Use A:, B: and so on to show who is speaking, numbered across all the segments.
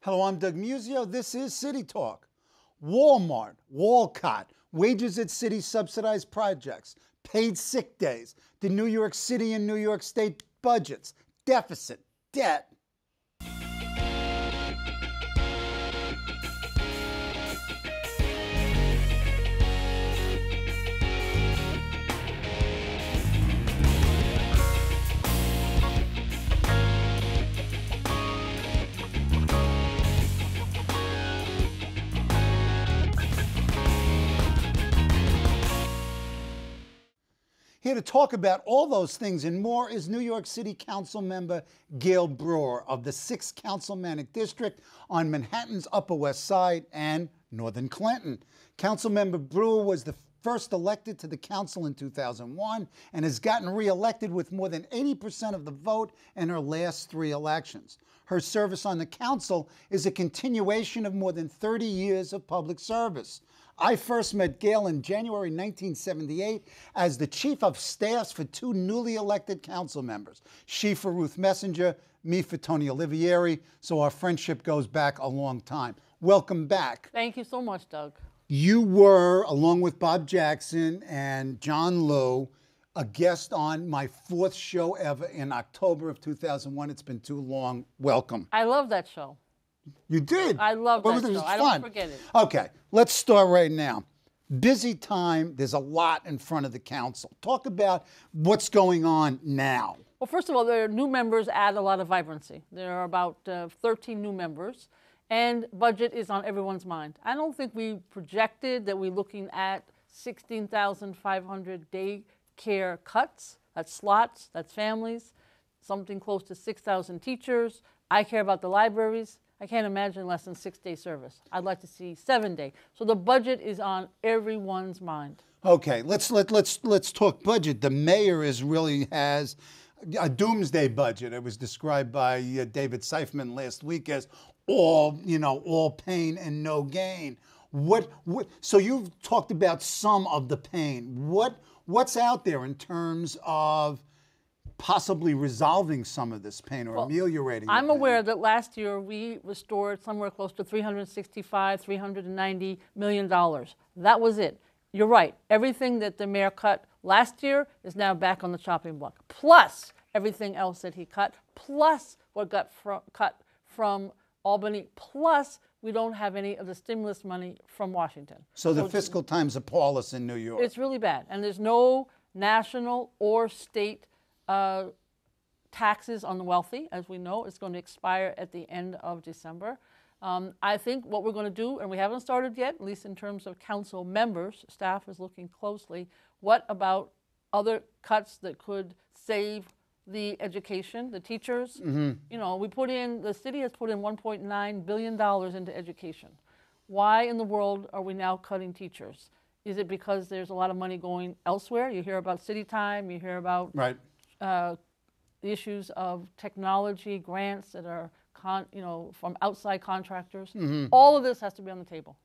A: Hello, I'm Doug Muzzio. This is City Talk. Walmart, Walcott, wages at city subsidized projects, paid sick days, the New York City and New York State budgets, deficit, debt. Here to talk about all those things and more is New York City Council member Gale Brewer of the 6th Councilmanic District on Manhattan's Upper West Side and Northern Clinton. Councilmember Brewer was the first elected to the council in 2001 and has gotten re-elected with more than 80% of the vote in her last 3 elections. Her service on the council is a continuation of more than 30 years of public service. I first met Gale in January 1978 as the chief of staffs for 2 newly elected council members. She for Ruth Messenger, me for Tony Olivieri, so our friendship goes back a long time. Welcome back.
B: Thank you so much, Doug.
A: You were, along with Bob Jackson and John Liu, a guest on my 4th show ever in October of 2001. It's been too long. Welcome.
B: I love that show.
A: You did?
B: I love that show. I don't forget it.
A: Okay, let's start right now. Busy time. There's a lot in front of the council. Talk about what's going on now.
B: Well, first of all, the new members add a lot of vibrancy. There are about 13 new members, and budget is on everyone's mind. I don't think we projected that we're looking at 16,500 daycare cuts. That's slots, that's families, something close to 6,000 teachers. I care about the libraries. I can't imagine less than 6-day service. I'd like to see 7-day. So the budget is on everyone's mind.
A: Okay, let's talk budget. The mayor really has a doomsday budget. It was described by David Seifman last week as all pain and no gain. So you've talked about some of the pain. What's out there in terms of possibly resolving some of this pain or ameliorating it?
B: I'm aware that last year we restored somewhere close to $365, $390 million. That was it. You're right. Everything that the mayor cut last year is now back on the chopping block, plus everything else that he cut, plus what got cut from Albany, plus we don't have any of the stimulus money from Washington.
A: So the fiscal times appall us in New York.
B: It's really bad. And there's no national or state taxes on the wealthy. As we know, it's going to expire at the end of December. I think what we're going to do, and we haven't started yet, at least in terms of council members, staff is looking closely, what about other cuts that could save the education, the teachers? Mm-hmm. You know, the city has put in $1.9 billion into education. Why in the world are we now cutting teachers? Is it because there's a lot of money going elsewhere? You hear about city time, you hear about the issues of technology grants that are from outside contractors. Mm-hmm. All of this has to be on the table.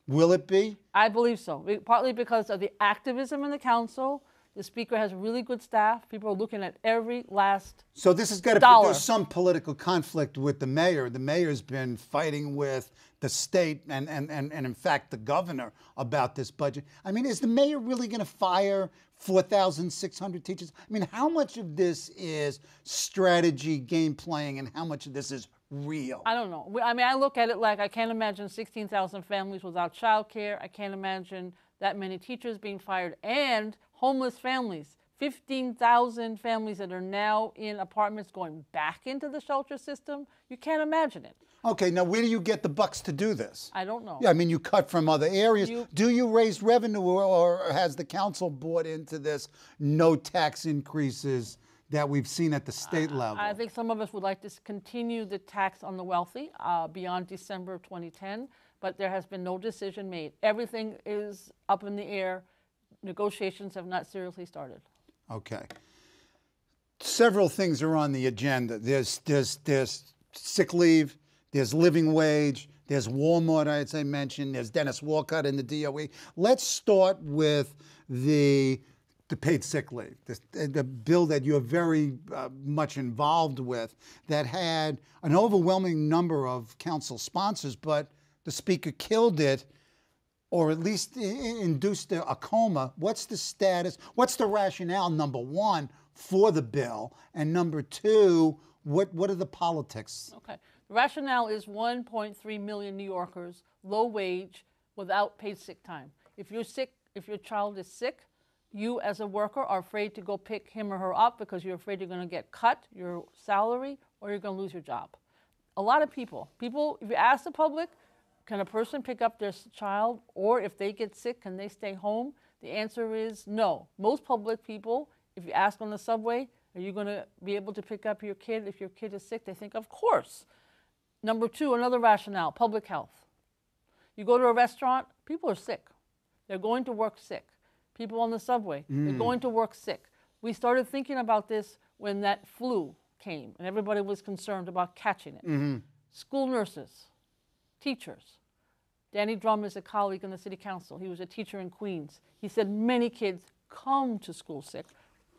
A: Will it be?
B: I believe so. Partly because of the activism in the council. The speaker has really good staff. People are looking at every last dollar.
A: So this has got to produce some political conflict with the mayor. The mayor's been fighting with the state and in fact the governor about this budget. I mean, is the mayor really going to fire 4,600 teachers? I mean, how much of this is strategy, game playing, and how much of this is real?
B: I don't know. I mean, I look at it like I can't imagine 16,000 families without child care. I can't imagine that many teachers being fired and homeless families. 15,000 families that are now in apartments going back into the shelter system. You can't imagine it.
A: Okay, now where do you get the bucks to do this?
B: I don't know.
A: Yeah, I mean, you cut from other areas. Do you raise revenue, or has the council bought into this no tax increases that we've seen at the state level?
B: I think some of us would like to continue the tax on the wealthy beyond December of 2010, but there has been no decision made. Everything is up in the air. Negotiations have not seriously started.
A: Okay. Several things are on the agenda. There's sick leave, there's living wage, there's Walmart, as I mentioned, there's Dennis Walcott in the DOE. Let's start with the the paid sick leave, the bill that you're very much involved with, that had an overwhelming number of council sponsors, but the Speaker killed it, or at least induced a coma. What's the status? What's the rationale, number one, for the bill? And number two, what are the politics?
B: Okay. The rationale is 1.3 million New Yorkers, low wage, without paid sick time. If you're sick, if your child is sick, you as a worker are afraid to go pick him or her up because you're afraid you're going to get cut your salary or you're going to lose your job. A lot of people, if you ask the public, can a person pick up their child, or if they get sick, can they stay home? The answer is no. Most public people, if you ask on the subway, are you going to be able to pick up your kid if your kid is sick? They think, of course. Number two, another rationale, public health. You go to a restaurant, people are sick. They're going to work sick. People on the subway, they're going to work sick. We started thinking about this when that flu came, and everybody was concerned about catching it. School nurses, teachers. Danny Drum is a colleague in the city council. He was a teacher in Queens. He said many kids come to school sick.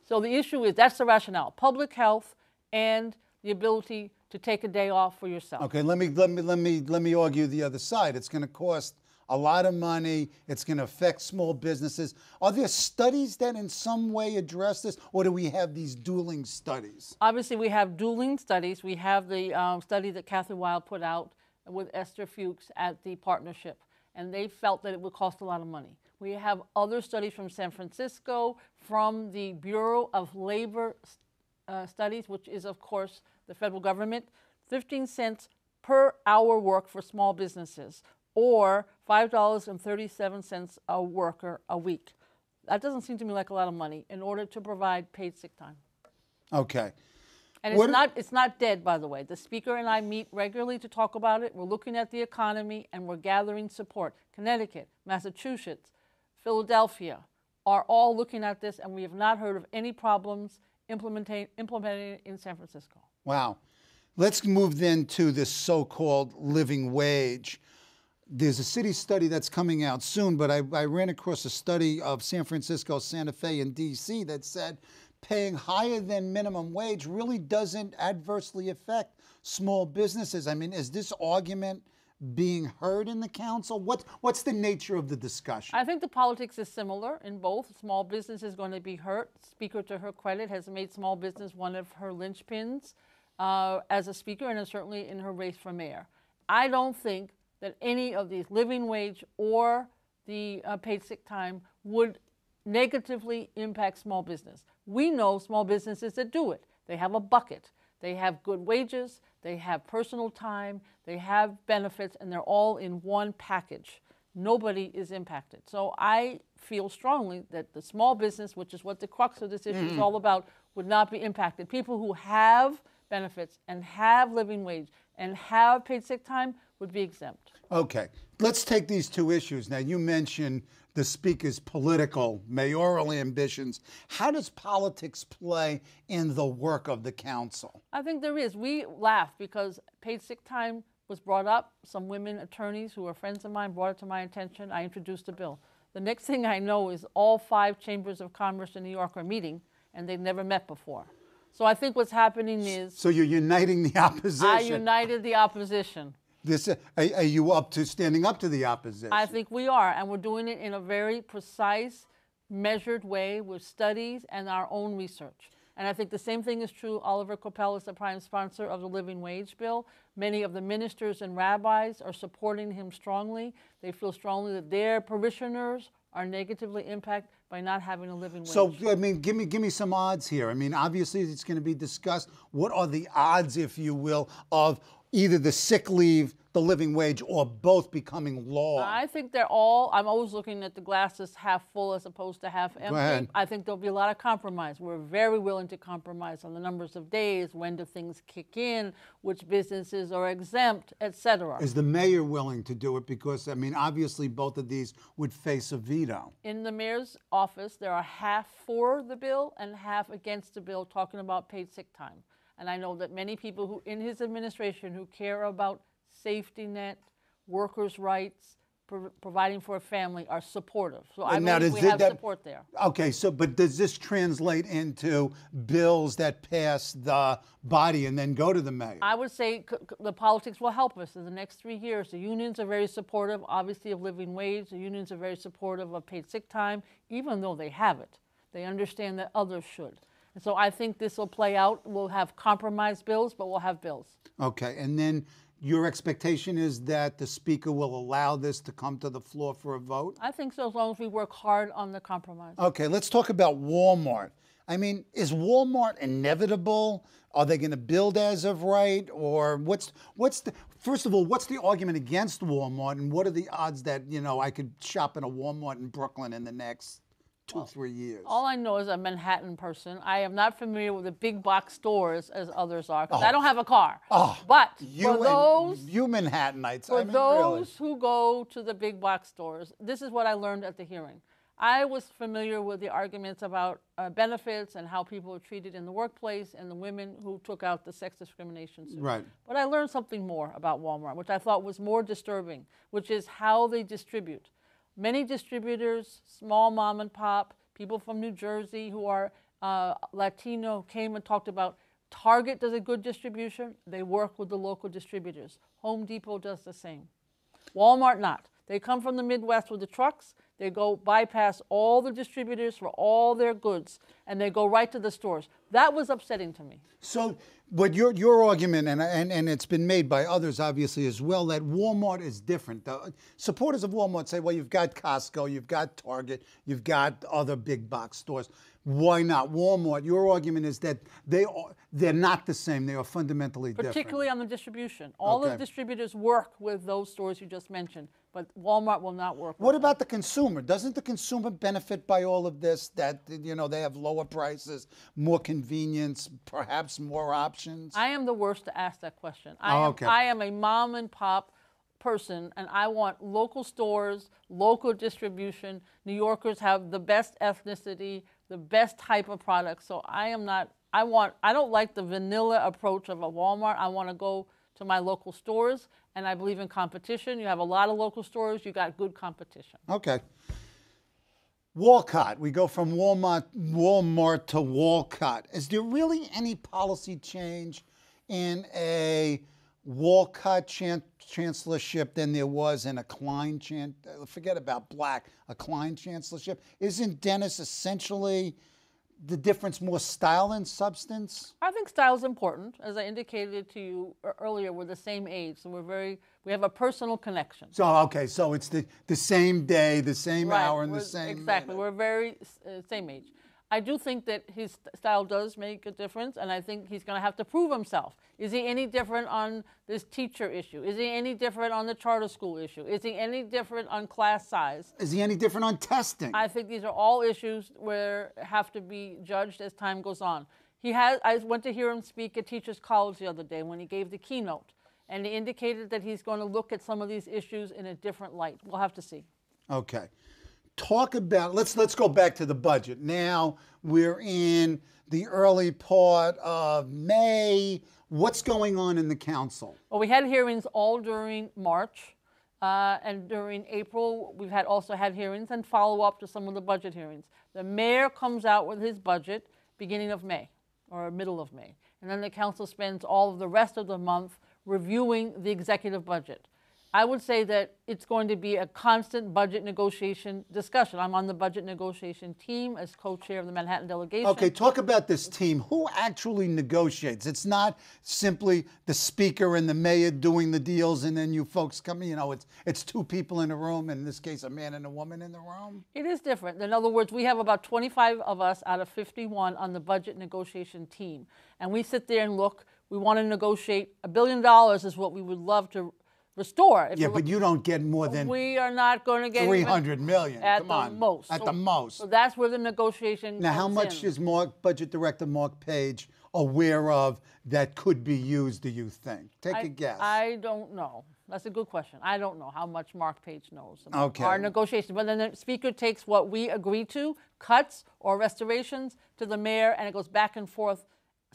B: So the issue is, that's the rationale, public health and the ability to take a day off for yourself.
A: Okay, let me argue the other side. It's going to cost a lot of money. It's going to affect small businesses. Are there studies that in some way address this, or do we have these dueling studies?
B: Obviously, we have dueling studies. We have the study that Kathy Wild put out with Esther Fuchs at the partnership, and they felt that it would cost a lot of money. We have other studies from San Francisco, from the Bureau of Labor Studies, which is, of course, the federal government, 15 cents per hour work for small businesses, or $5.37 a worker a week. That doesn't seem to me like a lot of money in order to provide paid sick time.
A: Okay.
B: And it's not dead, by the way. The Speaker and I meet regularly to talk about it. We're looking at the economy and we're gathering support. Connecticut, Massachusetts, Philadelphia are all looking at this, and we have not heard of any problems implementing it in San Francisco.
A: Wow. Let's move then to this so-called living wage. There's a city study that's coming out soon, but I ran across a study of San Francisco, Santa Fe, and D.C. that said paying higher than minimum wage really doesn't adversely affect small businesses. I mean, is this argument being heard in the council? What's the nature of the discussion?
B: I think the politics is similar in both. Small business is going to be hurt. Speaker, to her credit, has made small business one of her linchpins as a speaker, and certainly in her race for mayor. I don't think that any of these living wage or the paid sick time would negatively impact small business. We know small businesses that do it. They have a bucket. They have good wages, they have personal time, they have benefits, and they're all in one package. Nobody is impacted. So I feel strongly that the small business, which is what the crux of this issue is all about, would not be impacted. People who have benefits and have living wage and have paid sick time would be exempt.
A: Okay, let's take these two issues. Now, you mentioned the Speaker's political, mayoral ambitions. How does politics play in the work of the council?
B: I think there is. We laugh because paid sick time was brought up. Some women attorneys who are friends of mine brought it to my attention. I introduced a bill. The next thing I know is all 5 chambers of commerce in New York are meeting, and they've never met before. So I think what's happening is...
A: So you're uniting the opposition.
B: I united the opposition.
A: Are you up to standing up to the opposition?
B: I think we are, and we're doing it in a very precise, measured way with studies and our own research. And I think the same thing is true. Oliver Coppell is the prime sponsor of the living wage bill. Many of the ministers and rabbis are supporting him strongly. They feel strongly that their parishioners are negatively impacted by not having a living wage.
A: So, I mean, give me some odds here. I mean, obviously it's going to be discussed. What are the odds, if you will, of either the sick leave, the living wage, or both becoming law?
B: I think they're all, I'm always looking at the glasses half full as opposed to half empty.
A: Go ahead.
B: I think there'll be a lot of compromise. We're very willing to compromise on the numbers of days, when do things kick in, which businesses are exempt, etc.
A: Is the mayor willing to do it? Because, I mean, obviously both of these would face a veto.
B: In the mayor's office, there are half for the bill and half against the bill, talking about paid sick time. And I know that many people who in his administration who care about safety net, workers' rights, providing for a family are supportive. So I
A: And now
B: believe we
A: does
B: have
A: that-
B: support there.
A: Okay, so but does this translate into bills that pass the body and then go to the mayor?
B: I would say the politics will help us in the next 3 years. The unions are very supportive, obviously, of living wage. The unions are very supportive of paid sick time, even though they have it. They understand that others should. And so I think this will play out. We'll have compromise bills, but we'll have bills.
A: Okay, and then your expectation is that the speaker will allow this to come to the floor for a vote?
B: I think so, as long as we work hard on the compromise.
A: Okay, let's talk about Walmart. I mean, is Walmart inevitable? Are they going to build as of right? Or first of all, what's the argument against Walmart, and what are the odds that, I could shop in a Walmart in Brooklyn in the next 2-3 years?
B: All I know is a Manhattan person. I am not familiar with the big box stores as others are, because I don't have a car. But for those
A: Manhattanites,
B: For
A: I mean,
B: those
A: really.
B: who go to the big box stores, this is what I learned at the hearing. I was familiar with the arguments about benefits and how people are treated in the workplace and the women who took out the sex discrimination suit.
A: Right.
B: But I learned something more about Walmart, which I thought was more disturbing, which is how they distribute. Many distributors, small mom and pop, people from New Jersey who are Latino came and talked about Target does a good distribution. They work with the local distributors. Home Depot does the same. Walmart not. They come from the Midwest with the trucks. They go bypass all the distributors for all their goods, and they go right to the stores. That was upsetting to me.
A: So, but your argument, and it's been made by others obviously as well, that Walmart is different. The supporters of Walmart say, well, you've got Costco, you've got Target, you've got other big box stores. Why not Walmart? Your argument is that they're not the same. They are fundamentally different.
B: Particularly on the distribution. All the distributors work with those stores you just mentioned, but Walmart will not work with
A: What about the consumer? Doesn't the consumer benefit by all of this? That, they have lower prices, more convenience, perhaps more options?
B: I am the worst to ask that question.
A: Okay.
B: I am a mom and pop person, and I want local stores, local distribution. New Yorkers have the best ethnicity, the best type of products. So I don't like the vanilla approach of a Walmart. I want to go to my local stores, and I believe in competition. You have a lot of local stores, you got good competition.
A: Okay. Walcott. We go from Walmart to Walcott. Is there really any policy change in a Walcott chancellorship than there was in a Klein forget about Black, a Klein chancellorship? Isn't Dennis essentially the difference more style than substance?
B: I think style is important. As I indicated to you earlier, we're the same age, so we have a personal connection.
A: So, okay, so it's the same day, the same hour, and the same
B: Exactly,
A: minute.
B: we're very same age. I do think that his style does make a difference, and I think he's going to have to prove himself. Is he any different on this teacher issue? Is he any different on the charter school issue? Is he any different on class size?
A: Is he any different on testing?
B: I think these are all issues where have to be judged as time goes on. I went to hear him speak at Teachers College the other day when he gave the keynote, and he indicated that he's going to look at some of these issues in a different light. We'll have to see.
A: Okay. Talk about, let's go back to the budget. Now we're in the early part of May. What's going on in the council?
B: Well, we had hearings all during March, and during April we've also had hearings and follow up to some of the budget hearings. The mayor comes out with his budget beginning of May or middle of May, and then the council spends all of the rest of the month reviewing the executive budget. I would say that it's going to be a constant budget negotiation discussion. I'm on the budget negotiation team as co-chair of the Manhattan delegation.
A: Okay, talk about this team. Who actually negotiates? It's not simply the speaker and the mayor doing the deals and then you folks come, it's two people in a room, in this case a man and a woman in the room?
B: It is different. In other words, we have about 25 of us out of 51 on the budget negotiation team. And we sit there and look. We want to negotiate $1 billion is what we would love to restore.
A: Yeah, but you don't get more than
B: we are not going to get
A: $300 million.
B: at the most.
A: At the most.
B: So that's where the negotiation
A: Now, how much is Budget Director Mark Page aware of that could be used, do you think? Take a guess.
B: I don't know. That's a good question. I don't know how much Mark Page knows about
A: Okay.
B: our negotiations. But then the speaker takes what we agree to, cuts or restorations, to the mayor, and it goes back and forth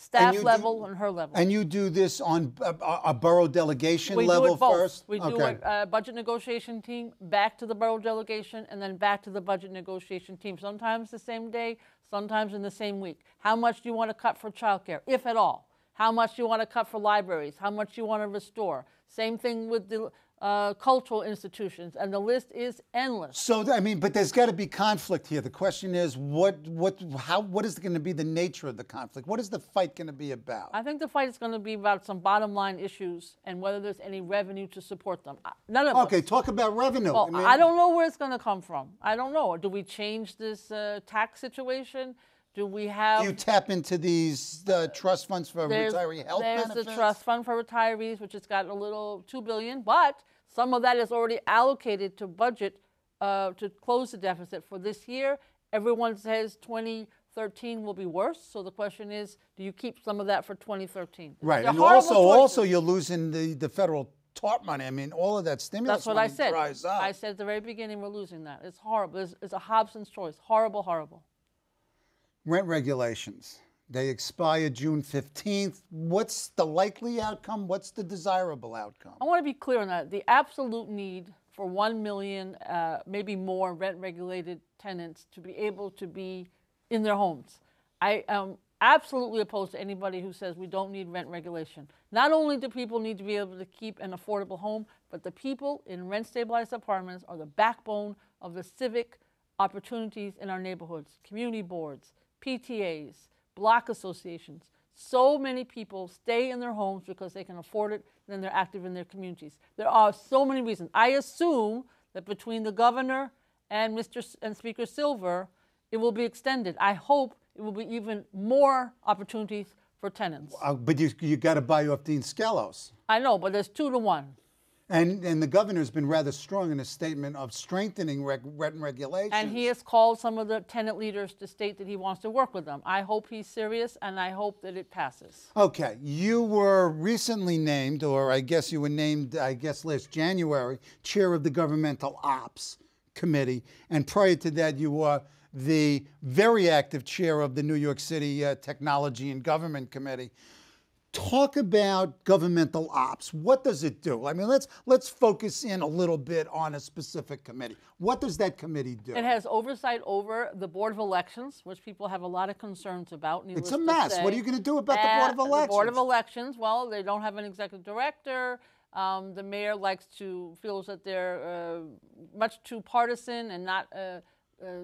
B: staff level and her level.
A: And you do this on a borough delegation level
B: do it both.
A: first?
B: We do a budget negotiation team, back to the borough delegation, and then back to the budget negotiation team. Sometimes the same day, sometimes in the same week. How much do you want to cut for childcare, if at all? How much do you want to cut for libraries? How much do you want to restore? Same thing with the cultural institutions, and the list is endless.
A: So, I mean, but there's got to be conflict here. The question is, what is going to be the nature of the conflict? What is the fight going to be about?
B: I think the fight is going to be about some bottom line issues and whether there's any revenue to support them. None of us.
A: Okay, talk about revenue.
B: Well, I don't know where it's going to come from. I don't know. Do we change this tax situation? Do we have...
A: Do you tap into these trust funds for retiree health benefits?
B: There's the trust fund for retirees, which has got a little $2 billion, but some of that is already allocated to budget to close the deficit for this year. Everyone says 2013 will be worse, so the question is, do you keep some of that for 2013?
A: Right, and also you're losing the federal TARP money. I mean, all of that stimulus money dries up.
B: I said at the very beginning we're losing that. It's horrible. It's a Hobson's choice. Horrible, horrible.
A: Rent regulations. They expire June 15th. What's the likely outcome? What's the desirable outcome?
B: I want to be clear on that. The absolute need for 1 million, maybe more, rent-regulated tenants to be able to be in their homes. I am absolutely opposed to anybody who says we don't need rent regulation. Not only do people need to be able to keep an affordable home, but the people in rent-stabilized apartments are the backbone of the civic opportunities in our neighborhoods. Community boards, PTAs, block associations. So many people stay in their homes because they can afford it, and then they're active in their communities. There are so many reasons. I assume that between the governor and Speaker Silver, it will be extended. I hope it will be even more opportunities for tenants.
A: But you got to buy off Dean Skelos.
B: I know, but there's 2 to 1.
A: And the governor's been rather strong in a statement of strengthening rent regulations.
B: And he has called some of the tenant leaders to state that he wants to work with them. I hope he's serious, and I hope that it passes.
A: Okay. You were recently named, or I guess you were named, last January, chair of the Governmental Ops Committee. And prior to that, you were the very active chair of the New York City Technology and Government Committee. Talk about governmental ops. What does it do? I mean, let's focus in a little bit on a specific committee. What does that committee do?
B: It has oversight over the Board of Elections, which people have a lot of concerns about.
A: It's a mess. What are you going to do about the Board of Elections?
B: The Board of Elections, well, they don't have an executive director. The mayor feels that they're much too partisan and not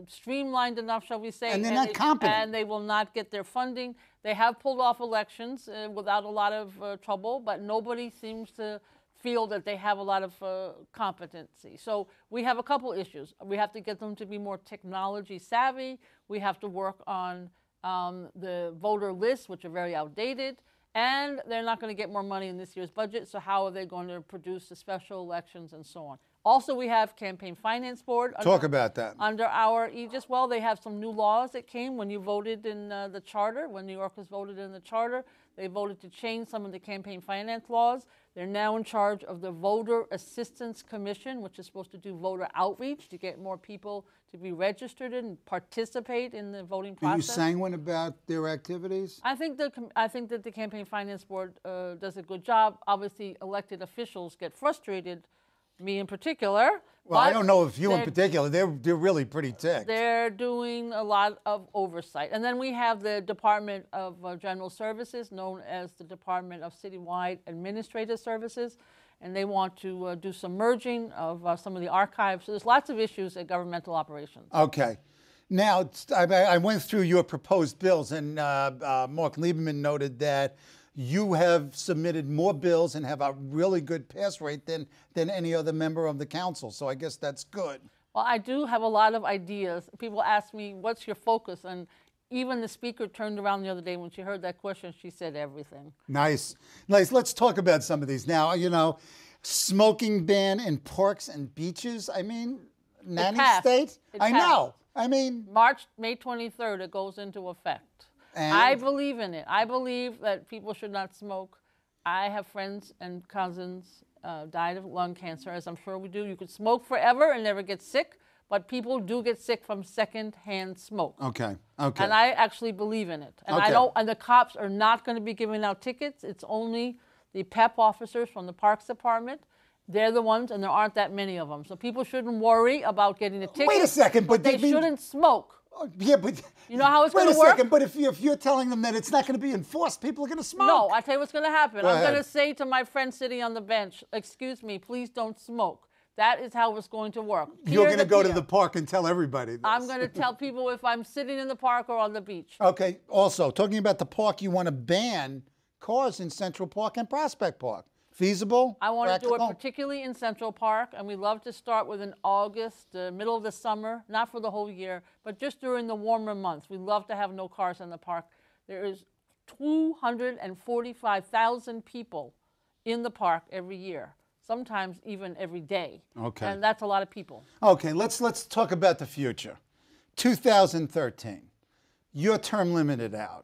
B: streamlined enough, shall we say.
A: And they're not competent.
B: And they will not get their funding. They have pulled off elections without a lot of trouble, but nobody seems to feel that they have a lot of competency. So we have a couple issues. We have to get them to be more technology savvy. We have to work on the voter lists, which are very outdated. And they're not going to get more money in this year's budget, so how are they going to produce the special elections and so on? Also, we have Campaign Finance Board.
A: Talk about that.
B: Under our aegis. Well, they have some new laws that came when you voted in the charter. When New Yorkers voted in the charter, they voted to change some of the campaign finance laws. They're now in charge of the Voter Assistance Commission, which is supposed to do voter outreach to get more people to be registered and participate in the voting process.
A: Are you sanguine about their activities?
B: I think that the Campaign Finance Board does a good job. Obviously, elected officials get frustrated, me in particular.
A: Well, I don't know if you in particular. They're really pretty ticked.
B: They're doing a lot of oversight. And then we have the Department of General Services, known as the Department of Citywide Administrative Services. And they want to do some merging of some of the archives. So there's lots of issues at governmental operations.
A: Okay. Now, I went through your proposed bills, and Marc Lieberman noted that you have submitted more bills and have a really good pass rate than any other member of the council. So I guess that's good.
B: Well, I do have a lot of ideas. People ask me, what's your focus? And even the speaker turned around the other day when she heard that question, she said everything.
A: Nice. Let's talk about some of these. Now, smoking ban in parks and beaches. I mean, nanny state? I know. I mean,
B: May 23rd, it goes into effect.
A: And
B: I believe in it. I believe that people should not smoke. I have friends and cousins died of lung cancer, as I'm sure we do. You could smoke forever and never get sick, but people do get sick from secondhand smoke.
A: Okay. Okay.
B: And I actually believe in it. And
A: Okay.
B: I don't. And the cops are not going to be giving out tickets. It's only the PEP officers from the Parks Department. They're the ones, and there aren't that many of them. So people shouldn't worry about getting a ticket.
A: Wait a second, but
B: they shouldn't smoke.
A: Yeah, but
B: you know how it's going to
A: Wait
B: work?
A: a second, but if you're telling them that it's not going to be enforced, people are going to smoke.
B: No, I tell you what's going to happen.
A: Go
B: I'm
A: ahead.
B: going to say to my friend sitting on the bench, "Excuse me, please don't smoke." That is how it's going to work.
A: You're going to go to
B: peer.
A: the park and tell everybody this.
B: I'm going to tell people if I'm sitting in the park or on the beach.
A: Okay. Also, talking about the park, you want to ban cars in Central Park and Prospect Park. Feasible?
B: I want to do it
A: Practical?
B: particularly in Central Park, and we love to start with in August, the middle of the summer, not for the whole year, but just during the warmer months. We love to have no cars in the park. There is 245,000 people in the park every year, sometimes even every day.
A: Okay.
B: And that's a lot of people.
A: Okay, let's talk about the future. 2013, your term limited out.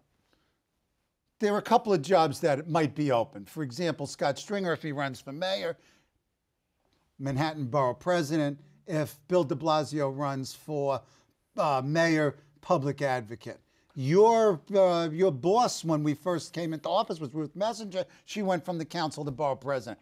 A: There are a couple of jobs that might be open. For example, Scott Stringer, if he runs for mayor, Manhattan Borough President, if Bill de Blasio runs for mayor, public advocate. Your boss, when we first came into office, was Ruth Messenger. She went from the council to borough president.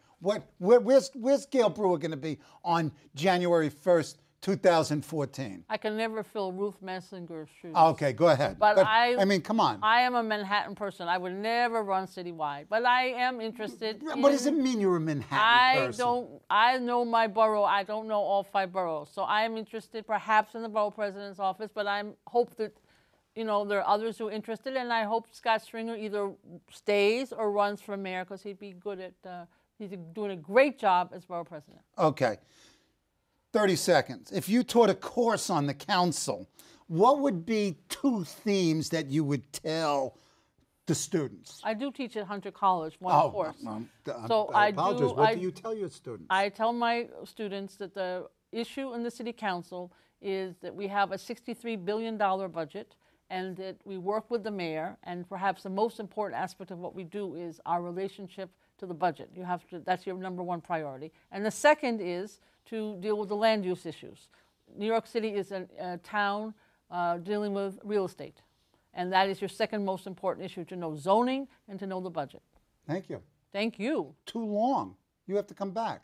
A: Where's Gale Brewer going to be on January 1st, 2014?
B: I can never fill Ruth Messenger's shoes.
A: Okay, go ahead.
B: But
A: I mean, come on.
B: I am a Manhattan person. I would never run citywide, but I am interested.
A: What does it mean you're a Manhattan person?
B: I know my borough. I don't know all 5 boroughs. So I am interested perhaps in the borough president's office, but I hope that, you know, there are others who are interested, and I hope Scott Stringer either stays or runs for mayor because he'd be good at, he's doing a great job as borough president.
A: Okay. 30 seconds. If you taught a course on the council, what would be 2 themes that you would tell the students?
B: I do teach at Hunter College, one course.
A: I apologize. What do you tell your students?
B: I tell my students that the issue in the city council is that we have a $63 billion budget and that we work with the mayor, and perhaps the most important aspect of what we do is our relationship to the budget. You have to, that's your #1 priority. And the second is to deal with the land use issues. New York City is a town dealing with real estate. And that is your second most important issue, to know zoning and to know the budget.
A: Thank you.
B: Thank you.
A: Too long. You have to come back.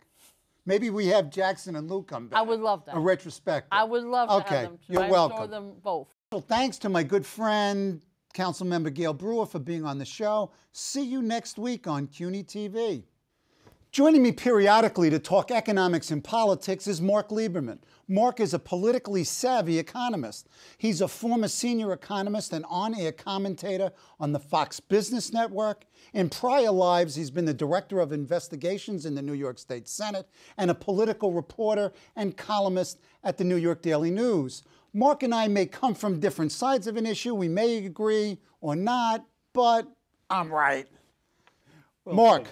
A: Maybe we have Jackson and Lou come back.
B: I would love that.
A: A retrospective.
B: I would love to have them.
A: You're
B: I
A: welcome.
B: enjoy them both.
A: Well, thanks to my good friend, Councilmember Gale Brewer, for being on the show. See you next week on CUNY TV. Joining me periodically to talk economics and politics is Marc Lieberman. Marc is a politically savvy economist. He's a former senior economist and on-air commentator on the Fox Business Network. In prior lives, he's been the director of investigations in the New York State Senate and a political reporter and columnist at the New York Daily News. Marc and I may come from different sides of an issue. We may agree or not, but I'm right. Well, Marc.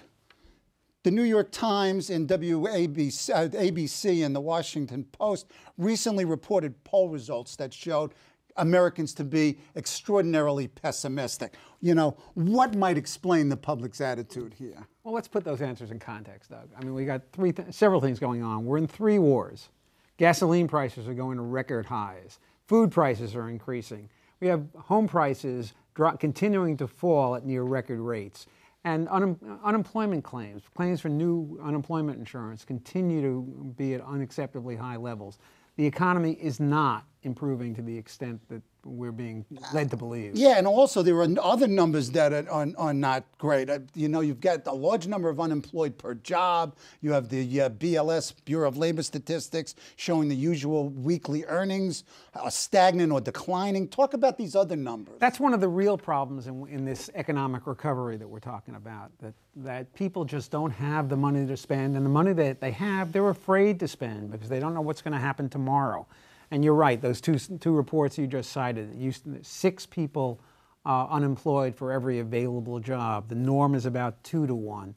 A: The New York Times and ABC and the Washington Post recently reported poll results that showed Americans to be extraordinarily pessimistic. You know, what might explain the public's attitude here?
C: Well, let's put those answers in context, Doug. I mean, we got several things going on. We're in 3 wars. Gasoline prices are going to record highs. Food prices are increasing. We have home prices continuing to fall at near record rates. And unemployment claims for new unemployment insurance continue to be at unacceptably high levels. The economy is not improving to the extent that we're being led to believe.
A: Yeah, and also there are other numbers that are not great. You know, you've got a large number of unemployed per job. You have the BLS, Bureau of Labor Statistics, showing the usual weekly earnings are stagnant or declining. Talk about these other numbers.
C: That's one of the real problems in this economic recovery that we're talking about, that people just don't have the money to spend, and the money that they have, they're afraid to spend because they don't know what's going to happen tomorrow. And you're right, those two reports you just cited, 6 people unemployed for every available job. The norm is about 2 to 1.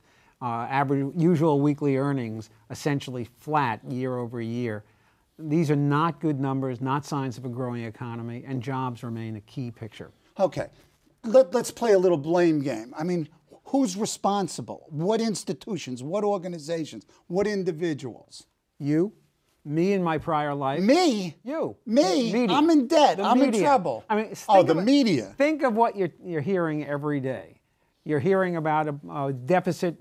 C: Usual weekly earnings essentially flat year over year. These are not good numbers, not signs of a growing economy, and jobs remain a key picture.
A: Okay, let's play a little blame game. I mean, who's responsible? What institutions? What organizations? What individuals?
C: You, Me in my prior life.
A: Me?
C: You.
A: Me?
C: Media.
A: I'm in debt.
C: The
A: I'm in
C: media.
A: trouble.
C: I mean,
A: the media.
C: Think of what you're hearing every day. You're hearing about a deficit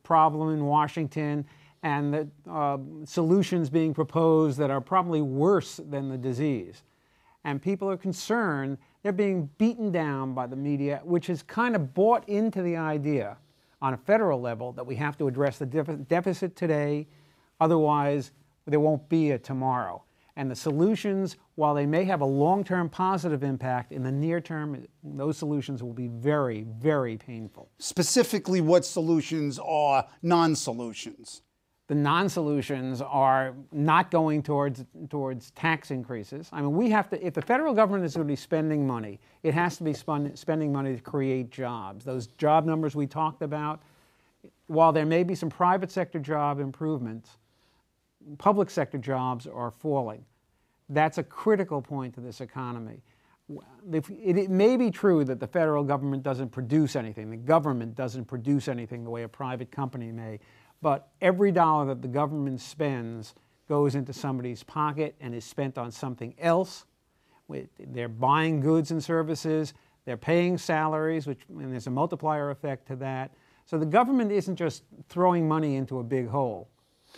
C: problem in Washington and the solutions being proposed that are probably worse than the disease. And people are concerned. They're being beaten down by the media, which has kind of bought into the idea on a federal level that we have to address the deficit today, otherwise there won't be a tomorrow. And the solutions, while they may have a long-term positive impact, in the near term, those solutions will be very, very painful.
A: Specifically, what solutions are non-solutions?
C: The non-solutions are not going towards tax increases. I mean, we have to, if the federal government is going to be spending money, it has to be spending money to create jobs. Those job numbers we talked about, while there may be some private sector job improvements, public sector jobs are falling. That's a critical point to this economy. It may be true that the federal government doesn't produce anything. The government doesn't produce anything the way a private company may. But every dollar that the government spends goes into somebody's pocket and is spent on something else. They're buying goods and services. They're paying salaries, and there's a multiplier effect to that. So the government isn't just throwing money into a big hole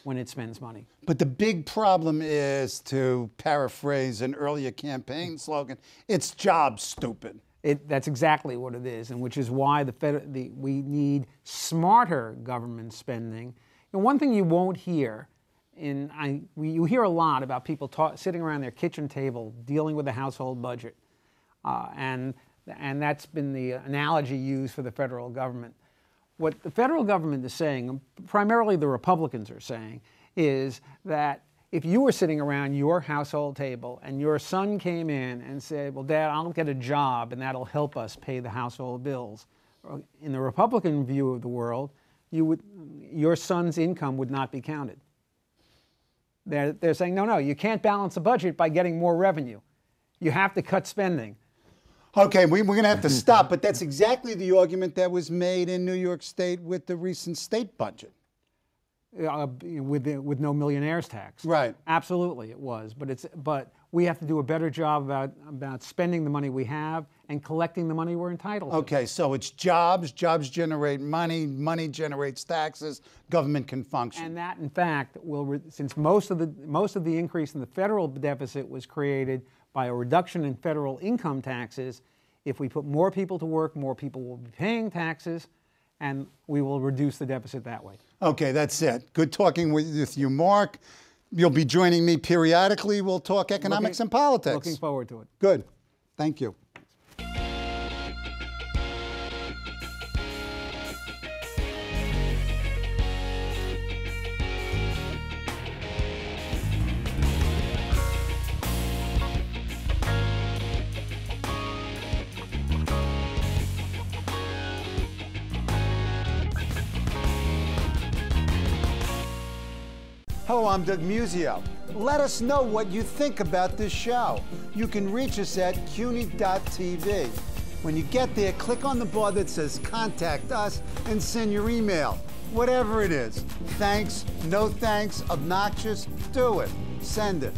C: when it spends money.
A: But the big problem is, to paraphrase an earlier campaign slogan, it's job stupid.
C: That's exactly what it is, and which is why we need smarter government spending. And one thing you won't hear, you hear a lot about people sitting around their kitchen table dealing with the household budget, and that's been the analogy used for the federal government. What the federal government is saying, primarily the Republicans are saying, is that if you were sitting around your household table and your son came in and said, well, Dad, I'll get a job and that'll help us pay the household bills, in the Republican view of the world, your son's income would not be counted. They're saying, no, you can't balance a budget by getting more revenue. You have to cut spending.
A: Okay, we're going to have to stop, but that's exactly the argument that was made in New York State with the recent state budget.
C: With no millionaires tax.
A: Right.
C: Absolutely, it was. But we have to do a better job about spending the money we have and collecting the money we're entitled to.
A: Okay, so it's jobs. Jobs generate money. Money generates taxes. Government can function.
C: And that, in fact, since most of the increase in the federal deficit was created by a reduction in federal income taxes, if we put more people to work, more people will be paying taxes, and we will reduce the deficit that way. Okay, that's it. Good talking with you, Marc. You'll be joining me periodically. We'll talk economics and politics. Looking forward to it. Good. Thank you. Hello, I'm Doug Muzzio. Let us know what you think about this show. You can reach us at CUNY.TV. When you get there, click on the bar that says Contact Us and send your email. Whatever it is. Thanks, no thanks, obnoxious, do it. Send it.